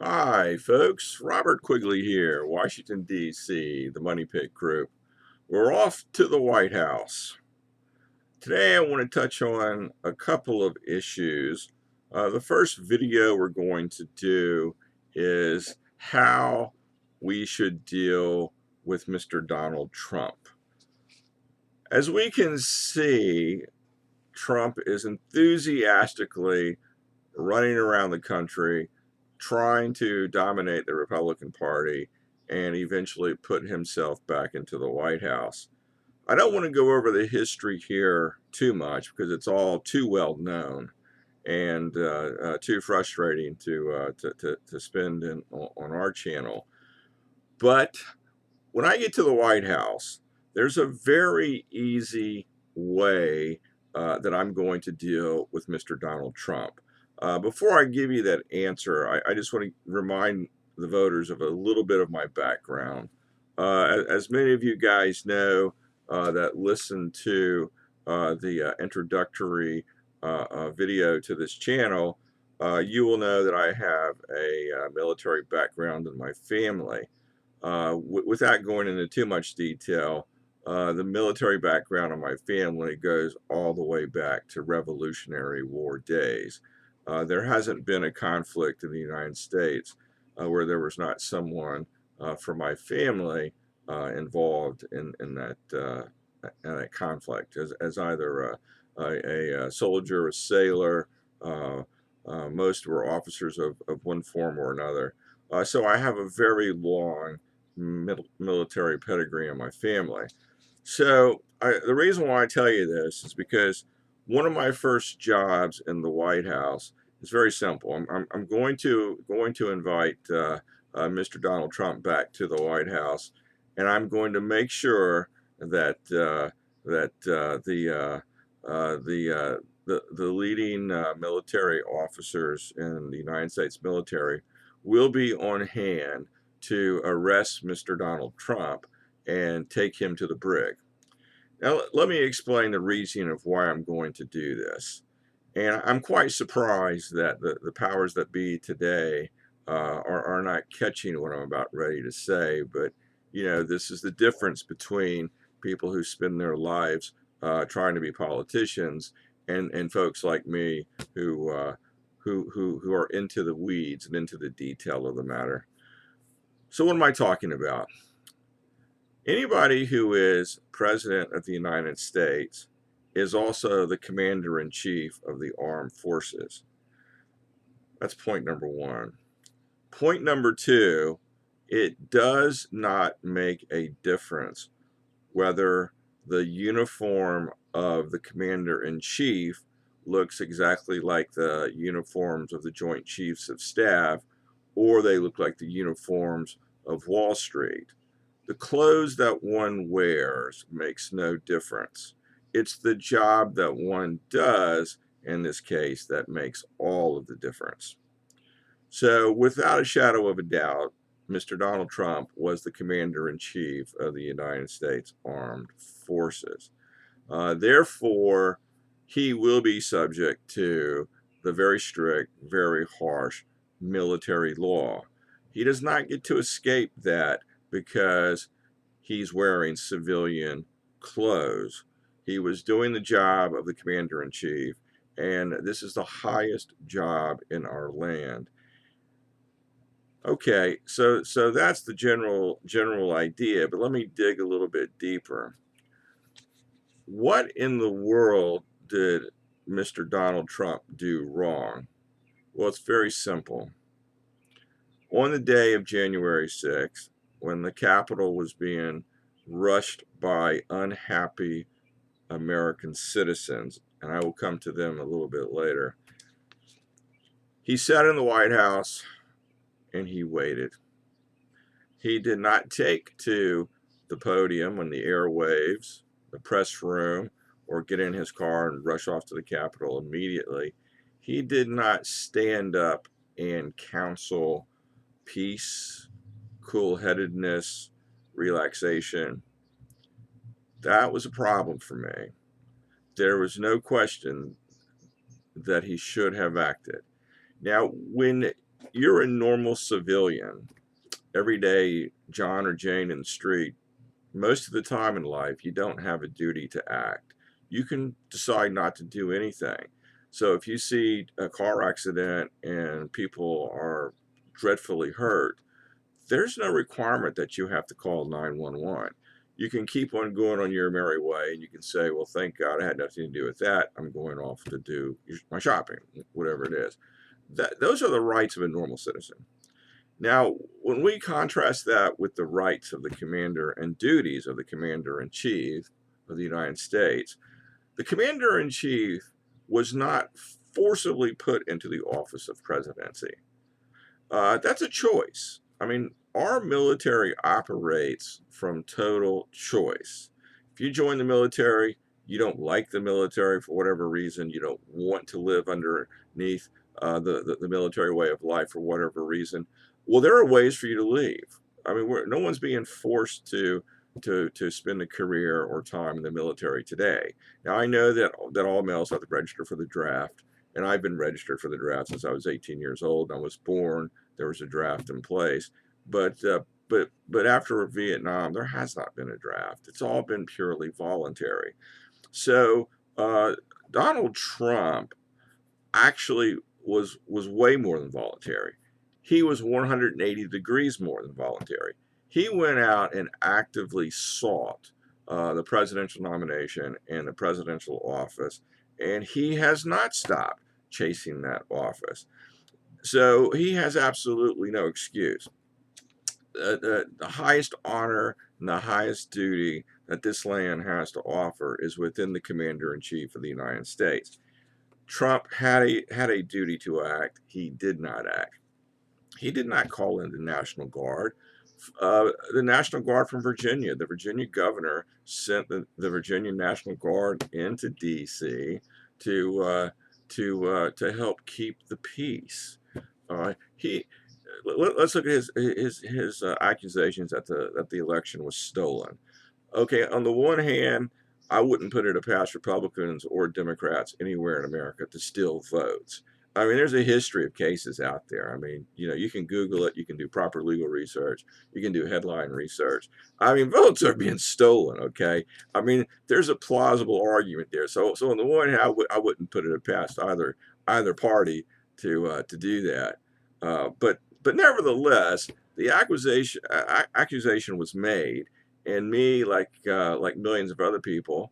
Hi, folks. Robert Quigley here, Washington, D.C., the Money Pit Group. We're off to the White House. Today, I want to touch on a couple of issues. The first video we're going to do is how we should deal with Mr. Donald Trump. As we can see, Trump is enthusiastically running around the country trying to dominate the Republican Party and eventually put himself back into the White House. I don't want to go over the history here too much because it's all too well known and too frustrating to spend on our channel. But when I get to the White House, there's a very easy way that I'm going to deal with Mr. Donald Trump. Before I give you that answer, I just want to remind the voters of a little bit of my background. As many of you guys know that listen to the introductory video to this channel, you will know that I have a military background in my family. Without going into too much detail, the military background of my family goes all the way back to Revolutionary War days. There hasn't been a conflict in the United States where there was not someone from my family involved in that conflict as either a soldier, a sailor. Most were officers of one form or another. So I have a very long military pedigree in my family. So the reason why I tell you this is because one of my first jobs in the White House is very simple. I'm going to invite Mr. Donald Trump back to the White House, and I'm going to make sure that the leading military officers in the United States military will be on hand to arrest Mr. Donald Trump and take him to the brig. Now, let me explain the reason of why I'm going to do this. And I'm quite surprised that the powers that be today are not catching what I'm about ready to say. But, this is the difference between people who spend their lives trying to be politicians and folks like me who are into the weeds and into the detail of the matter. So what am I talking about? Anybody who is president of the United States is also the commander-in-chief of the armed forces. That's point number one. Point number two, it does not make a difference whether the uniform of the commander-in-chief looks exactly like the uniforms of the Joint Chiefs of Staff, or they look like the uniforms of Wall Street. The clothes that one wears makes no difference. It's the job that one does, in this case, that makes all of the difference. So, without a shadow of a doubt, Mr. Donald Trump was the commander-in-chief of the United States Armed Forces. Therefore, he will be subject to the very strict, very harsh military law. He does not get to escape that because he's wearing civilian clothes. He was doing the job of the commander-in-chief, and this is the highest job in our land. Okay, so that's the general idea, but let me dig a little bit deeper. What in the world did Mr. Donald Trump do wrong? Well, it's very simple. On the day of January 6th, when the Capitol was being rushed by unhappy American citizens, and I will come to them a little bit later, he sat in the White House and he waited. He did not take to the podium and the airwaves, the press room, or get in his car and rush off to the Capitol immediately. He did not stand up and counsel peace, cool-headedness, relaxation. That was a problem for me. There was no question that he should have acted. Now, when you're a normal civilian, everyday John or Jane in the street, most of the time in life, you don't have a duty to act. You can decide not to do anything. So if you see a car accident and people are dreadfully hurt, there's no requirement that you have to call 911. You can keep on going on your merry way and you can say, well, thank God I had nothing to do with that. I'm going off to do my shopping, whatever it is. Those are the rights of a normal citizen. Now, when we contrast that with the rights of the commander and duties of the commander in chief of the United States, the commander in chief was not forcibly put into the office of presidency. That's a choice. I mean, our military operates from total choice. If you join the military, you don't like the military for whatever reason, you don't want to live underneath the military way of life for whatever reason, well, there are ways for you to leave. I mean, no one's being forced to spend a career or time in the military today. Now, I know that all males have to register for the draft, and I've been registered for the draft since I was 18 years old. I was born. There was a draft in place, but after Vietnam, there has not been a draft. It's all been purely voluntary. So Donald Trump actually was way more than voluntary. He was 180 degrees more than voluntary. He went out and actively sought the presidential nomination and the presidential office, and he has not stopped chasing that office. So he has absolutely no excuse. The highest honor and the highest duty that this land has to offer is within the commander in chief of the United States. Trump had a duty to act. He did not act. He did not call in the National Guard. The National Guard from Virginia, the Virginia governor sent the Virginia National Guard into D.C. to help keep the peace. He let's look at his accusations that the election was stolen. Okay, on the one hand, I wouldn't put it past Republicans or Democrats anywhere in America to steal votes. I mean, there's a history of cases out there. I mean, you can Google it, you can do proper legal research, you can do headline research. I mean, votes are being stolen. Okay, I mean, there's a plausible argument there. So on the one hand, I wouldn't put it past either party to do that. But nevertheless, the accusation was made, and me, like millions of other people,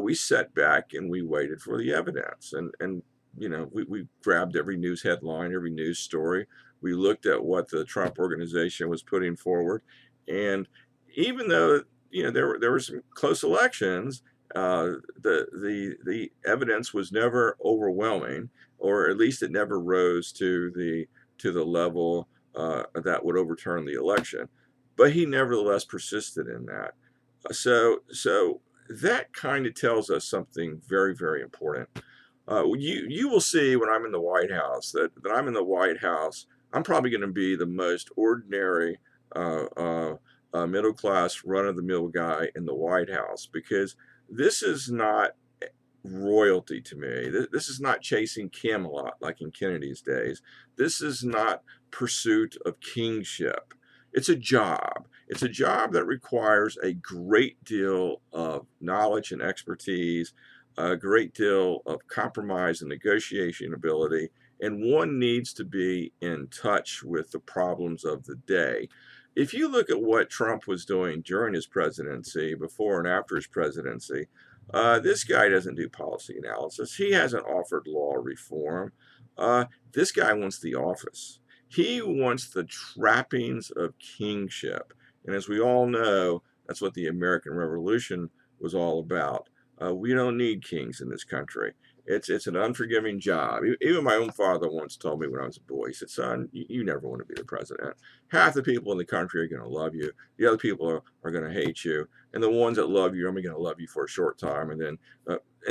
we sat back and we waited for the evidence. And we grabbed every news headline, every news story. We looked at what the Trump organization was putting forward, and even though there were some close elections, the evidence was never overwhelming, or at least it never rose to the level that would overturn the election. But he nevertheless persisted in that. So that kind of tells us something very, very important. You will see when I'm in the White House that I'm in the White House. I'm probably going to be the most ordinary, middle class, run of the mill guy in the White House, because this is not royalty to me. This is not chasing Camelot like in Kennedy's days. This is not pursuit of kingship. It's a job. It's a job that requires a great deal of knowledge and expertise, a great deal of compromise and negotiation ability, and one needs to be in touch with the problems of the day. If you look at what Trump was doing during his presidency, before and after his presidency, this guy doesn't do policy analysis. He hasn't offered law reform. This guy wants the office. He wants the trappings of kingship. And as we all know, that's what the American Revolution was all about. We don't need kings in this country. It's an unforgiving job. Even my own father once told me when I was a boy, he said, son, you never want to be the president. Half the people in the country are going to love you. The other people are going to hate you. And the ones that love you are only going to love you for a short time. And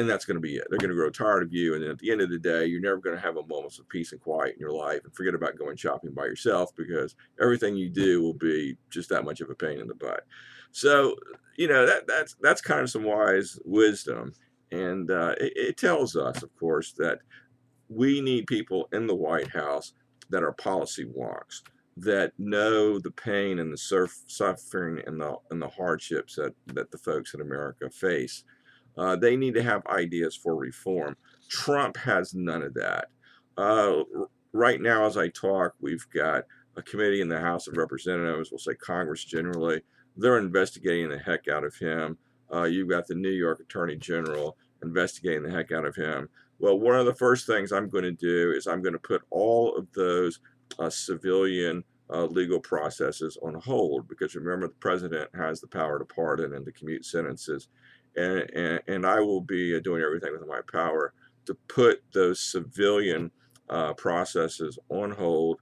that's going to be it. They're going to grow tired of you. And then at the end of the day, you're never going to have a moment of peace and quiet in your life, and forget about going shopping by yourself, because everything you do will be just that much of a pain in the butt. So, that's kind of some wise wisdom. And it tells us, of course, that we need people in the White House that are policy wonks, that know the pain and the suffering and the hardships that the folks in America face. They need to have ideas for reform. Trump has none of that. Uh, right now, as I talk, we've got a committee in the House of Representatives, we'll say Congress generally. They're investigating the heck out of him. You've got the New York Attorney General investigating the heck out of him. Well, one of the first things I'm going to do is I'm going to put all of those civilian legal processes on hold, because remember, the president has the power to pardon and to commute sentences. And I will be doing everything within my power to put those civilian processes on hold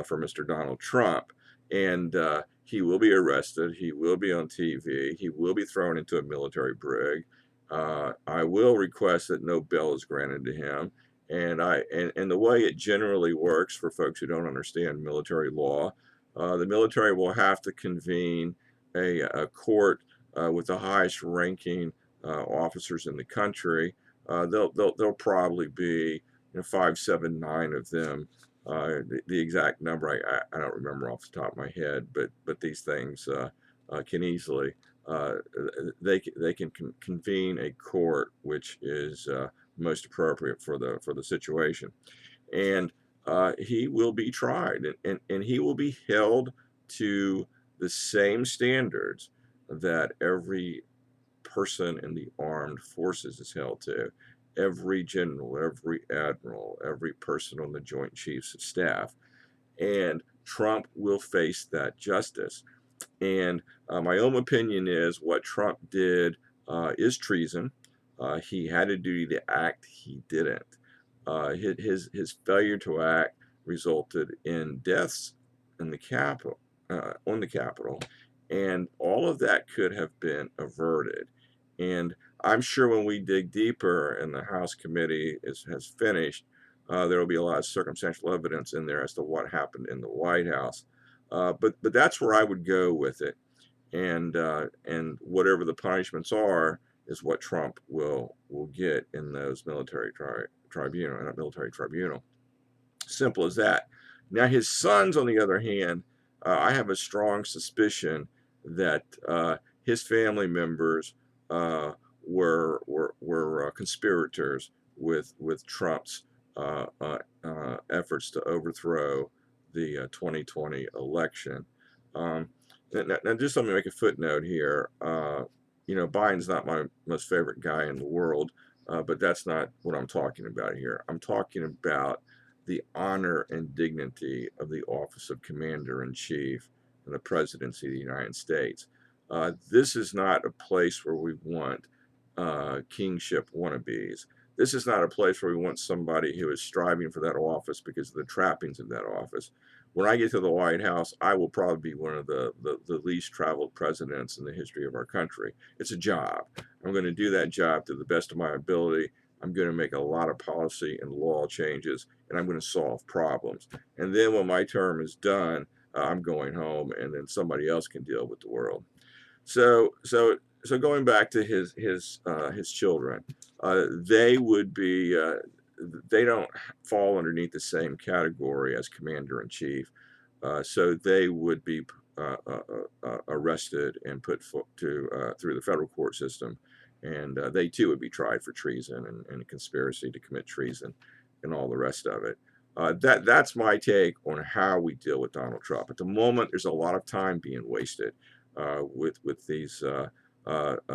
for Mr. Donald Trump. And he will be arrested. He will be on TV. He will be thrown into a military brig. I will request that no bail is granted to him. And the way it generally works for folks who don't understand military law, the military will have to convene a court with the highest ranking officers in the country. There'll probably be 5, 7, 9 of them. The exact number I don't remember off the top of my head, but these things can easily they can convene a court which is most appropriate for the situation, and he will be tried, and he will be held to the same standards that every person in the armed forces is held to. Every general, every admiral, every person on the Joint Chiefs of Staff. And Trump will face that justice. And my own opinion is what Trump did is treason. He had a duty to act, he didn't. His failure to act resulted in deaths in the Capitol, on the Capitol, and all of that could have been averted. And I'm sure when we dig deeper and the House committee has finished, there will be a lot of circumstantial evidence in there as to what happened in the White House. But that's where I would go with it, and whatever the punishments are is what Trump will get in those military tribunal. Simple as that. Now his sons, on the other hand, I have a strong suspicion that his family members were conspirators with Trump's efforts to overthrow the 2020 election. Now, just let me make a footnote here. Biden's not my most favorite guy in the world, but that's not what I'm talking about here. I'm talking about the honor and dignity of the office of Commander-in-Chief and the presidency of the United States. This is not a place where we want kingship wannabes. This is not a place where we want somebody who is striving for that office because of the trappings of that office. When I get to the White House, I will probably be one of the least traveled presidents in the history of our country. It's a job. I'm going to do that job to the best of my ability. I'm going to make a lot of policy and law changes, and I'm going to solve problems. And then when my term is done, I'm going home, and then somebody else can deal with the world. So going back to his children, they would be they don't fall underneath the same category as Commander-in-Chief, so they would be arrested and put through the federal court system, and they too would be tried for treason and conspiracy to commit treason and all the rest of it. That's my take on how we deal with Donald Trump. At the moment, there's a lot of time being wasted with these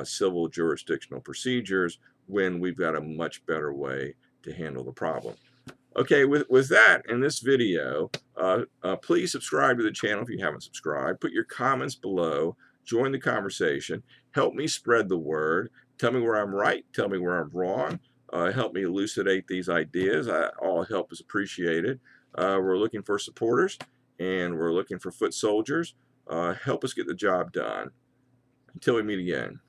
civil jurisdictional procedures when we've got a much better way to handle the problem. Okay, with that, in this video, please subscribe to the channel if you haven't subscribed. Put your comments below. Join the conversation. Help me spread the word. Tell me where I'm right. Tell me where I'm wrong. Help me elucidate these ideas. All help is appreciated. We're looking for supporters, and we're looking for foot soldiers. Help us get the job done. Until we meet again.